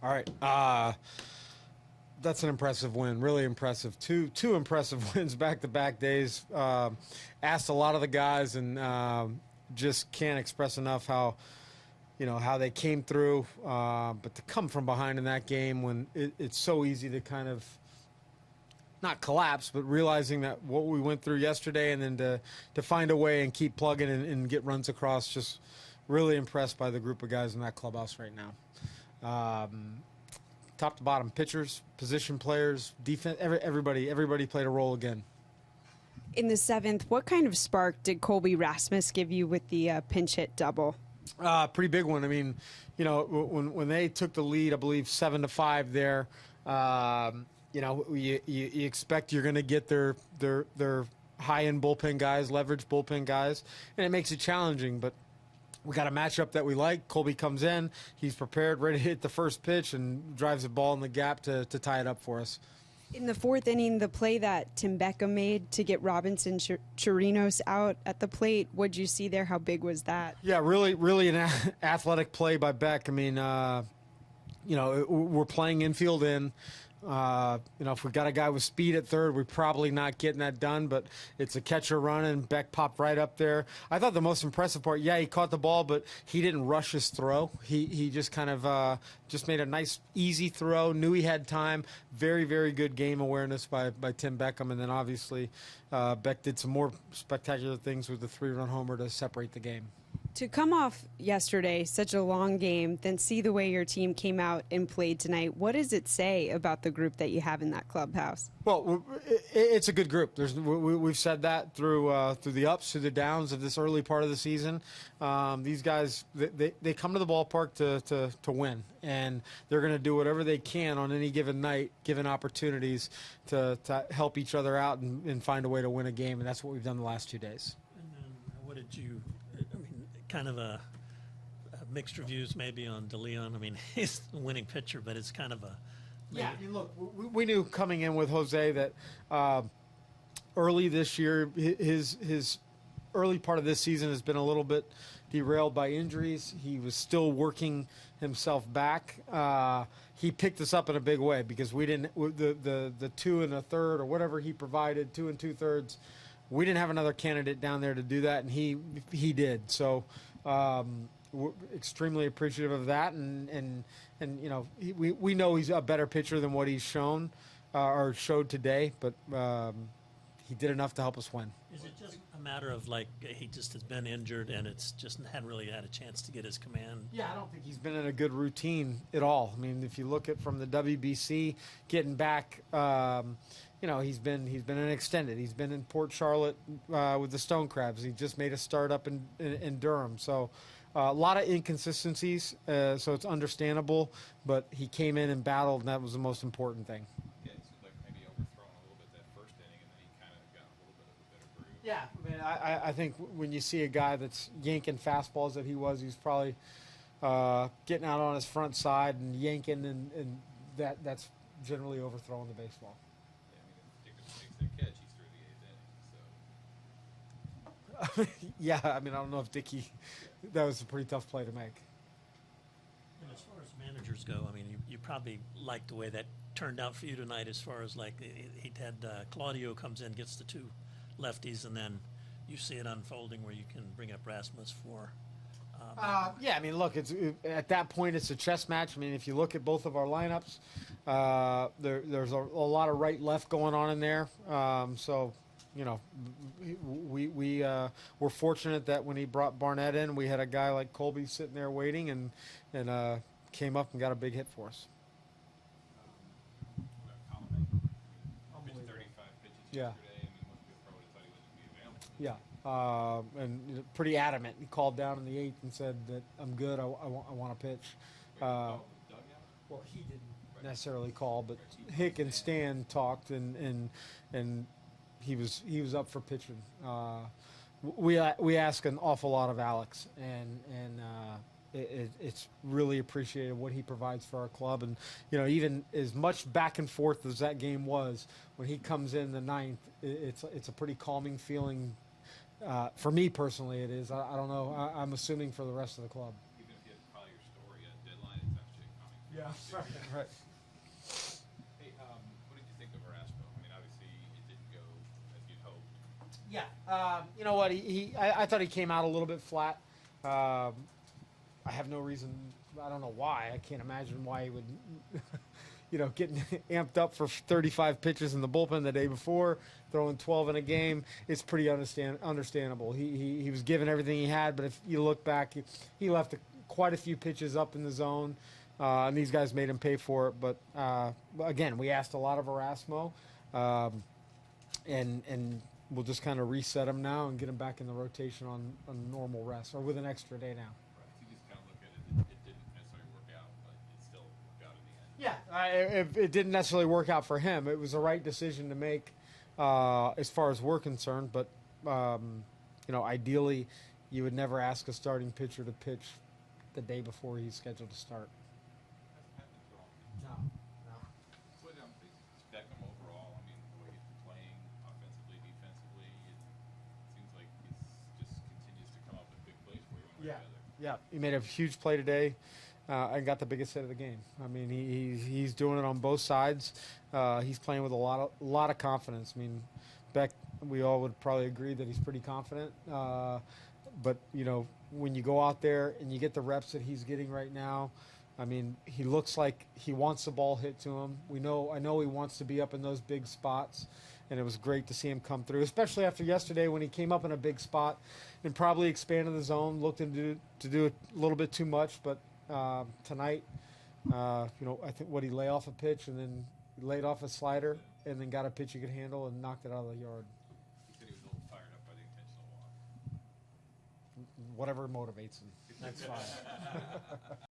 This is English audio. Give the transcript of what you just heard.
All right. That's an impressive win. Really impressive. Two impressive wins back-to-back days. Asked a lot of the guys, and just can't express enough how they came through. But to come from behind in that game when it's so easy to kind of not collapse, but realizing that what we went through yesterday, and then to find a way and keep plugging and get runs across. Just really impressed by the group of guys in that clubhouse right now. Top to bottom, pitchers, position players, defense, everybody played a role again. In the seventh, what kind of spark did Colby Rasmus give you with the pinch hit double? Pretty big one. I mean, when they took the lead, I believe 7-5 there. You expect you're going to get their high-end bullpen guys, leverage bullpen guys, and it makes it challenging. But we got a matchup that we like. Colby comes in. He's prepared, ready to hit the first pitch, and drives the ball in the gap to tie it up for us. In the fourth inning, the play that Tim Beckham made to get Robinson Chirinos out at the plate, what'd you see there? How big was that? Yeah, really an athletic play by Beck. I mean, we're playing infield in. If we got a guy with speed at third, we're probably not getting that done, but it's a catcher run, and Beck popped right up there. I thought the most impressive part, he caught the ball, but he didn't rush his throw. He just kind of just made a nice, easy throw, knew he had time. Very, very good game awareness by Tim Beckham, and then obviously Beck did some more spectacular things with the 3-run homer to separate the game. To come off yesterday, such a long game, then see the way your team came out and played tonight, what does it say about the group that you have in that clubhouse? Well, it's a good group. We've said that through the ups, through the downs of this early part of the season. These guys, they come to the ballpark to win, and they're going to do whatever they can on any given night, given opportunities to help each other out and find a way to win a game, and that's what we've done the last 2 days. And then what did you – kind of a mixed reviews maybe on DeLeon. I mean, he's a winning pitcher, but it's kind of a maybe. Yeah. I mean, look, we knew coming in with Jose that early this year, his early part of this season has been a little bit derailed by injuries. He was still working himself back. He picked us up in a big way because we didn't the 2 1/3 or whatever he provided, 2 2/3. We didn't have another candidate down there to do that, and he did. So we're extremely appreciative of that, and we know he's a better pitcher than what he's shown or showed today, but he did enough to help us win. Is it just a matter of he just has been injured and it's just hadn't really had a chance to get his command? Yeah, I don't think he's been in a good routine at all. I mean, if you look at from the WBC getting back. He's been in extended. He's been in Port Charlotte with the Stone Crabs. He just made a start up in Durham. So a lot of inconsistencies. So it's understandable. But he came in and battled, and that was the most important thing. Yeah, it seemed like maybe overthrown a little bit that first inning, and then he kind of got a little bit of a better groove. Yeah, I mean, I think when you see a guy that's yanking fastballs that he was, he's probably getting out on his front side and yanking, and that's generally overthrowing the baseball. That catch, he's through the 8th inning. So. Yeah, I mean, I don't know if Dickey, that was a pretty tough play to make. And as far as managers go, I mean, you probably like the way that turned out for you tonight as far as he had Claudio comes in, gets the 2 lefties, and then you see it unfolding where you can bring up Rasmus for. Yeah, I mean, look, at that point, it's a chess match. I mean, if you look at both of our lineups, there's a lot of right-left going on in there. So, we're fortunate that when he brought Barnett in, we had a guy like Colby sitting there waiting and came up and got a big hit for us. Pitched 35 pitches Yeah. yesterday. I mean, most people probably thought he wasn't going to be available. Yeah. And pretty adamant. He called down in the 8th and said that I'm good. I want to pitch. Well, he didn't necessarily call, but Hick and Stan talked, and he was up for pitching. We ask an awful lot of Alex, and it's really appreciated what he provides for our club. And even as much back and forth as that game was, when he comes in the 9th, it's a pretty calming feeling. For me personally, it is. I don't know. I'm assuming for the rest of the club. Even if you had to call your story at deadline, it's actually coming. Yeah, right. Hey, what did you think of Erasmo? I mean, obviously it didn't go as you'd hoped. Yeah, you know what? I thought he came out a little bit flat. I have no reason. I don't know why. I can't imagine why he would, getting amped up for 35 pitches in the bullpen the day before, throwing 12 in a game. It's pretty understandable. He was giving everything he had, but if you look back, he left quite a few pitches up in the zone, and these guys made him pay for it. But again, we asked a lot of Erasmo, and we'll just kind of reset him now and get him back in the rotation on normal rest or with an extra day now. Right. So you just kind of look at it. It didn't necessarily work out, but it still worked out in the end. Yeah, it didn't necessarily work out for him. It was the right decision to make as far as we're concerned. But, ideally, you would never ask a starting pitcher to pitch the day before he's scheduled to start. Hasn't happened too often. No. But Beckham overall, I mean, the way he's been playing offensively, defensively, it seems like he's just continues to come up with big plays for you one way or the other. Yeah, he made a huge play today and got the biggest hit of the game. I mean, he's doing it on both sides. He's playing with a lot of confidence. I mean, Beck, we all would probably agree that he's pretty confident. But, when you go out there and you get the reps that he's getting right now, I mean, he looks like he wants the ball hit to him. I know he wants to be up in those big spots, and it was great to see him come through, especially after yesterday when he came up in a big spot and probably expanded the zone, looked to do a little bit too much. But tonight, I think he lay off a pitch and then laid off a slider and then got a pitch he could handle and knocked it out of the yard. He said he was a little fired up by the intentional walk. Whatever motivates him, that's fine.